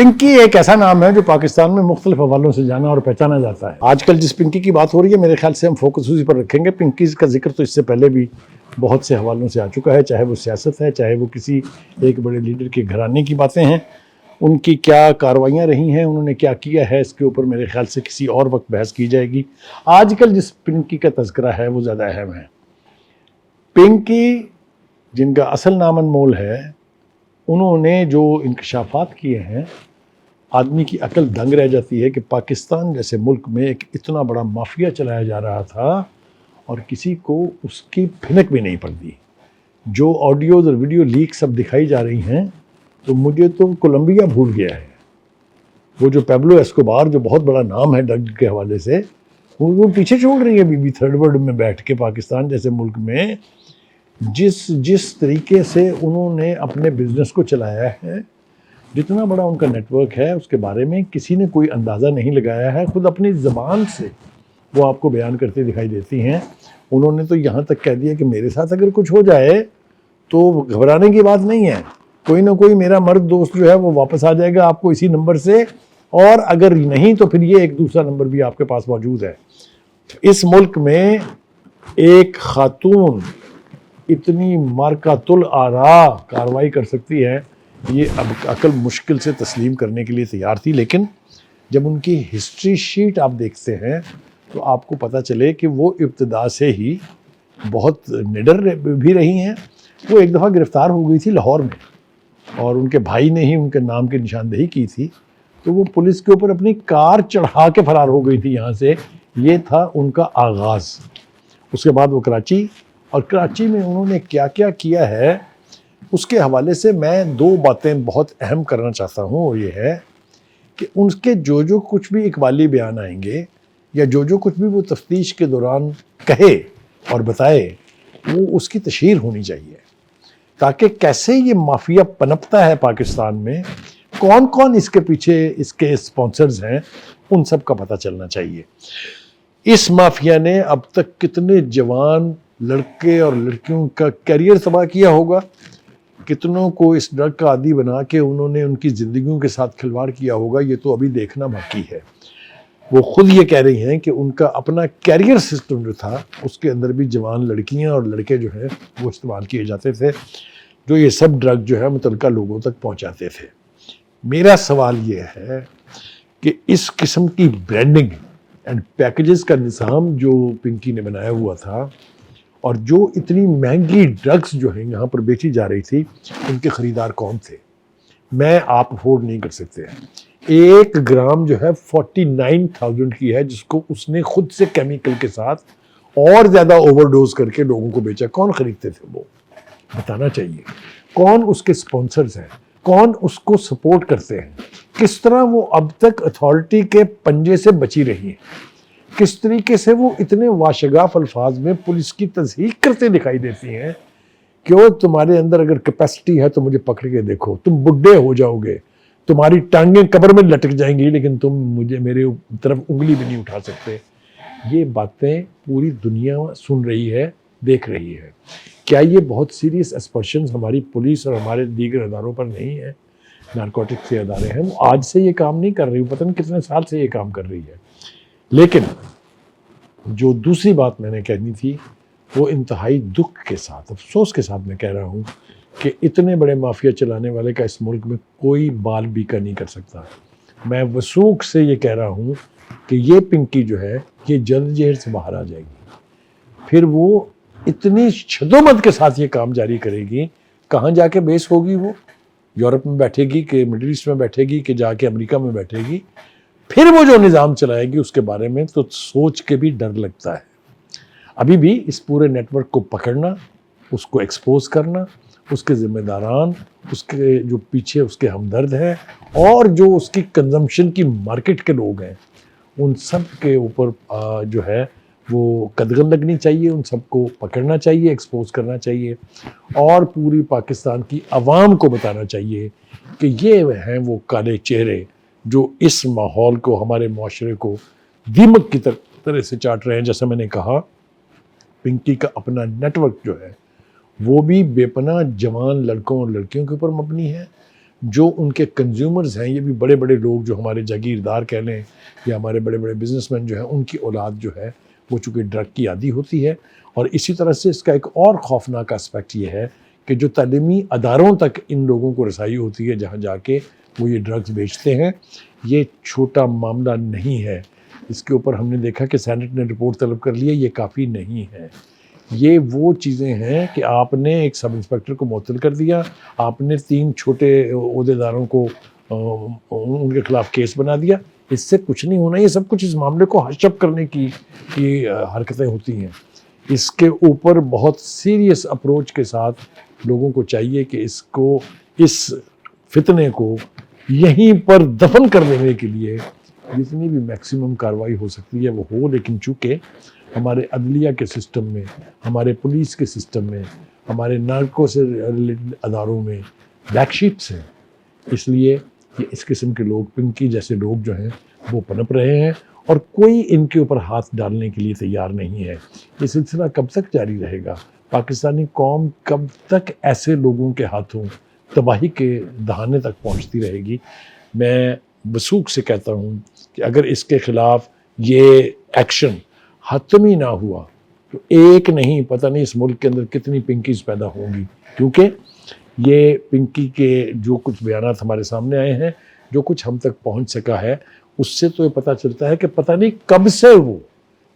پنکی ایک ایسا نام ہے جو پاکستان میں مختلف حوالوں سے جانا اور پہچانا جاتا ہے. آج کل جس پنکی کی بات ہو رہی ہے میرے خیال سے ہم فوکس اسی پر رکھیں گے. پنکیز کا ذکر تو اس سے پہلے بھی بہت سے حوالوں سے آ چکا ہے, چاہے وہ سیاست ہے, چاہے وہ کسی ایک بڑے لیڈر کے گھرانے کی باتیں ہیں, ان کی کیا کارروائیاں رہی ہیں, انہوں نے کیا کیا ہے, اس کے اوپر میرے خیال سے کسی اور وقت بحث کی جائے گی. آج کل جس پنکی کا تذکرہ ہے وہ زیادہ اہم ہے. پنکی جن کا اصل نام انمول ہے, انہوں نے جو انکشافات کیے ہیں, آدمی کی عقل دنگ رہ جاتی ہے کہ پاکستان جیسے ملک میں ایک اتنا بڑا مافیا چلایا جا رہا تھا اور کسی کو اس کی بھنک بھی نہیں پڑتی. جو آڈیوز اور ویڈیو لیک سب دکھائی جا رہی ہیں تو مجھے تو کولمبیا بھول گیا ہے. وہ جو پیبلو ایسکوبار جو بہت بڑا نام ہے ڈرگ کے حوالے سے, وہ پیچھے چھوڑ رہی ہے بی تھرڈ ورلڈ میں بیٹھ کے پاکستان جیسے ملک میں. جس طریقے سے انہوں نے اپنے بزنس کو چلایا ہے, جتنا بڑا ان کا نیٹ ورک ہے, اس کے بارے میں کسی نے کوئی اندازہ نہیں لگایا ہے. خود اپنی زبان سے وہ آپ کو بیان کرتے دکھائی دیتی ہیں. انہوں نے تو یہاں تک کہہ دیا کہ میرے ساتھ اگر کچھ ہو جائے تو گھبرانے کی بات نہیں ہے, کوئی نہ کوئی میرا مرد دوست جو ہے وہ واپس آ جائے گا آپ کو اسی نمبر سے, اور اگر نہیں تو پھر یہ ایک دوسرا نمبر بھی آپ کے پاس موجود ہے. اس ملک میں ایک خاتون اتنی مارکۃ الآراء کارروائی کر سکتی ہے, یہ اب عقل مشکل سے تسلیم کرنے کے لیے تیار تھی. لیکن جب ان کی ہسٹری شیٹ آپ دیکھتے ہیں تو آپ کو پتہ چلے کہ وہ ابتدا سے ہی بہت نڈر بھی رہی ہیں. وہ ایک دفعہ گرفتار ہو گئی تھی لاہور میں, اور ان کے بھائی نے ہی ان کے نام کی نشاندہی کی تھی, تو وہ پولیس کے اوپر اپنی کار چڑھا کے فرار ہو گئی تھی یہاں سے. یہ تھا ان کا آغاز. اس کے بعد وہ کراچی, اور کراچی میں انہوں نے کیا کیا کیا ہے اس کے حوالے سے میں دو باتیں بہت اہم کرنا چاہتا ہوں. اور یہ ہے کہ ان کے جو کچھ بھی اقبالی بیان آئیں گے, یا جو کچھ بھی وہ تفتیش کے دوران کہے اور بتائے, وہ اس کی تشہیر ہونی چاہیے, تاکہ کیسے یہ مافیا پنپتا ہے پاکستان میں, کون کون اس کے پیچھے اس کے اسپانسرز ہیں, ان سب کا پتہ چلنا چاہیے. اس مافیا نے اب تک کتنے جوان لڑکے اور لڑکیوں کا کیریئر تباہ کیا ہوگا, کتنوں کو اس ڈرگ کا عادی بنا کے انہوں نے ان کی زندگیوں کے ساتھ کھلواڑ کیا ہوگا, یہ تو ابھی دیکھنا باقی ہے. وہ خود یہ کہہ رہی ہیں کہ ان کا اپنا کیریئر سسٹم جو تھا اس کے اندر بھی جوان لڑکیاں اور لڑکے جو ہیں وہ استعمال کیے جاتے تھے, جو یہ سب ڈرگ جو ہے متعلقہ لوگوں تک پہنچاتے تھے. میرا سوال یہ ہے کہ اس قسم کی برانڈنگ اینڈ پیکیجز کا نظام جو پنکی نے بنایا ہوا تھا, اور جو اتنی مہنگی ڈرگز جو ہیں یہاں پر بیچی جا رہی تھی, ان کے خریدار کون تھے؟ میں آپ افورڈ نہیں کر سکتے. 1 گرام جو ہے 49,000 کی ہے, جس کو اس نے خود سے کیمیکل کے ساتھ اور زیادہ اوور ڈوز کر کے لوگوں کو بیچا. کون خریدتے تھے وہ بتانا چاہیے. کون اس کے سپانسرز ہیں, کون اس کو سپورٹ کرتے ہیں, کس طرح وہ اب تک اتھارٹی کے پنجے سے بچی رہی ہیں, کس طریقے سے وہ اتنے واشگاف الفاظ میں پولیس کی تصدیق کرتے دکھائی دیتی ہیں کہ وہ تمہارے اندر اگر کیپیسٹی ہے تو مجھے پکڑ کے دیکھو, تم بڈھے ہو جاؤ گے, تمہاری ٹانگیں قبر میں لٹک جائیں گی, لیکن تم مجھے میرے طرف انگلی بھی نہیں اٹھا سکتے. یہ باتیں پوری دنیا سن رہی ہے, دیکھ رہی ہے. کیا یہ بہت سیریس اسپرشنز ہماری پولیس اور ہمارے دیگر اداروں پر نہیں ہے؟ نارکوٹک کے ادارے ہیں, وہ آج سے یہ کام نہیں کر رہی, پتہ نہیں کتنے سال سے یہ کام کر رہی ہے. لیکن جو دوسری بات میں نے کہنی تھی وہ انتہائی دکھ کے ساتھ, افسوس کے ساتھ میں کہہ رہا ہوں کہ اتنے بڑے مافیا چلانے والے کا اس ملک میں کوئی بال بیکا نہیں کر سکتا. میں وثوق سے یہ کہہ رہا ہوں کہ یہ پنکی جو ہے یہ جلد جیل سے باہر آ جائے گی. پھر وہ اتنی شدومت کے ساتھ یہ کام جاری کرے گی. کہاں جا کے بیس ہوگی؟ وہ یورپ میں بیٹھے گی کہ مڈل ایسٹ میں بیٹھے گی کہ جا کے امریکہ میں بیٹھے گی. پھر وہ جو نظام چلائے گی اس کے بارے میں تو سوچ کے بھی ڈر لگتا ہے. ابھی بھی اس پورے نیٹ ورک کو پکڑنا, اس کو ایکسپوز کرنا, اس کے ذمہ داران, اس کے جو پیچھے اس کے ہمدرد ہیں, اور جو اس کی کنزمپشن کی مارکیٹ کے لوگ ہیں, ان سب کے اوپر جو ہے وہ قدغن لگنی چاہیے. ان سب کو پکڑنا چاہیے, ایکسپوز کرنا چاہیے, اور پوری پاکستان کی عوام کو بتانا چاہیے کہ یہ ہیں وہ کالے چہرے جو اس ماحول کو, ہمارے معاشرے کو دیمک کی طرح سے چاٹ رہے ہیں. جیسا میں نے کہا, پنکی کا اپنا نیٹ ورک جو ہے وہ بھی بے پناہ جوان لڑکوں اور لڑکیوں کے اوپر مبنی ہے. جو ان کے کنزیومرز ہیں یہ بھی بڑے بڑے لوگ جو ہمارے جاگیردار کہہ لیں یا ہمارے بڑے بڑے بزنس مین جو ہیں، ان کی اولاد جو ہے وہ چونکہ ڈرگ کی عادی ہوتی ہے. اور اسی طرح سے اس کا ایک اور خوفناک اسپیکٹ یہ ہے کہ جو تعلیمی اداروں تک ان لوگوں کو رسائی ہوتی ہے جہاں جا کے وہ یہ ڈرگز بیچتے ہیں، یہ چھوٹا معاملہ نہیں ہے. اس کے اوپر ہم نے دیکھا کہ سینٹ نے رپورٹ طلب کر لی ہے، یہ کافی نہیں ہے. یہ وہ چیزیں ہیں کہ آپ نے ایک سب انسپیکٹر کو معطل کر دیا، آپ نے 3 چھوٹے عہدیداروں کو ان کے خلاف کیس بنا دیا. اس سے کچھ نہیں ہونا، یہ سب کچھ اس معاملے کو ہش اپ کرنے کی حرکتیں ہوتی ہیں. اس کے اوپر بہت سیریس اپروچ کے ساتھ لوگوں کو چاہیے کہ اس فتنے کو یہیں پر دفن کر دینے کے لیے جتنی بھی میکسیمم کارروائی ہو سکتی ہے وہ ہو. لیکن چونکہ ہمارے عدلیہ کے سسٹم میں، ہمارے پولیس کے سسٹم میں، ہمارے نارکو سے ریلیٹڈ اداروں میں بلیک شیپس ہیں، اس لیے کہ اس قسم کے لوگ، پنکی جیسے لوگ جو ہیں وہ پنپ رہے ہیں اور کوئی ان کے اوپر ہاتھ ڈالنے کے لیے تیار نہیں ہے. یہ سلسلہ کب تک جاری رہے گا؟ پاکستانی قوم کب تک ایسے لوگوں کے ہاتھوں تباہی کے دہانے تک پہنچتی رہے گی؟ میں وثوق سے کہتا ہوں کہ اگر اس کے خلاف یہ ایکشن حتمی نہ ہوا تو ایک نہیں، پتہ نہیں اس ملک کے اندر کتنی پنکیز پیدا ہوں گی. کیونکہ یہ پنکی کے جو کچھ بیانات ہمارے سامنے آئے ہیں، جو کچھ ہم تک پہنچ سکا ہے، اس سے تو یہ پتہ چلتا ہے کہ پتہ نہیں کب سے وہ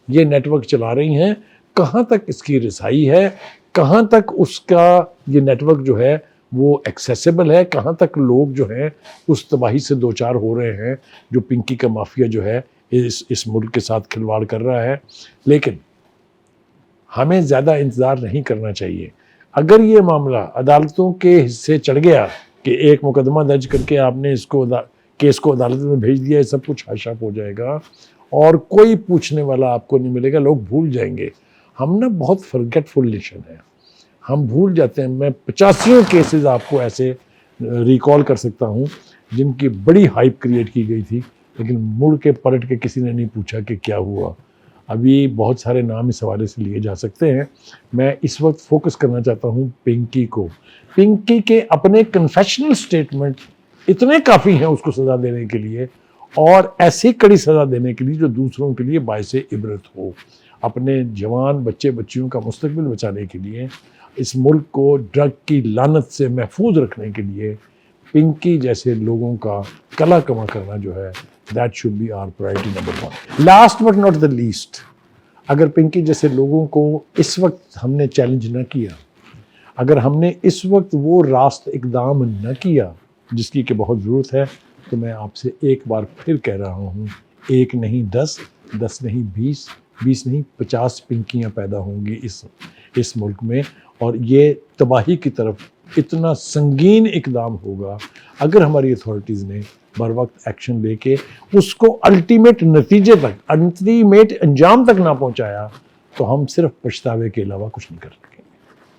یہ نیٹ ورک چلا رہی ہیں، کہاں تک اس کی رسائی ہے، کہاں تک اس کا یہ نیٹ ورک جو ہے وہ ایکسیسیبل ہے، کہاں تک لوگ جو ہیں اس تباہی سے دوچار ہو رہے ہیں جو پنکی کا مافیا جو ہے اس ملک کے ساتھ کھلواڑ کر رہا ہے. لیکن ہمیں زیادہ انتظار نہیں کرنا چاہیے. اگر یہ معاملہ عدالتوں کے حصے چڑھ گیا کہ ایک مقدمہ درج کر کے آپ نے کیس کو عدالت میں بھیج دیا، سب کچھ ہش اپ ہو جائے گا اور کوئی پوچھنے والا آپ کو نہیں ملے گا. لوگ بھول جائیں گے. ہم نا بہت فرگیٹفل نیشن ہے، ہم بھول جاتے ہیں. میں 85 کیسز آپ کو ایسے ریکال کر سکتا ہوں جن کی بڑی ہائپ کریٹ کی گئی تھی، لیکن مڑ کے پلٹ کے کسی نے نہیں پوچھا کہ کیا ہوا. ابھی بہت سارے نام اس حوالے سے لیے جا سکتے ہیں. میں اس وقت فوکس کرنا چاہتا ہوں پنکی کو. پنکی کے اپنے کنفیشنل سٹیٹمنٹ اتنے کافی ہیں اس کو سزا دینے کے لیے، اور ایسی کڑی سزا دینے کے لیے جو دوسروں کے لیے باعث عبرت ہو. اپنے جوان بچے بچیوں کا مستقبل بچانے کے لیے، اس ملک کو ڈرگ کی لعنت سے محفوظ رکھنے کے لیے پنکی جیسے لوگوں کا کلا کما کرنا جو ہے that should be our priority number 1. Last but not the least، اگر پنکی جیسے لوگوں کو اس وقت ہم نے چیلنج نہ کیا، اگر ہم نے اس وقت وہ راست اقدام نہ کیا جس کی کہ بہت ضرورت ہے، تو میں آپ سے ایک بار پھر کہہ رہا ہوں، 1 نہیں 10 نہیں 20 نہیں 50 پنکیاں پیدا ہوں گی اس ملک میں. اور یہ تباہی کی طرف اتنا سنگین اقدام ہوگا اگر ہماری اتھارٹیز نے بر وقت ایکشن لے کے اس کو الٹیمیٹ نتیجے تک، الٹیمیٹ انجام تک نہ پہنچایا تو ہم صرف پچھتاوے کے علاوہ کچھ نہیں کر سکتے.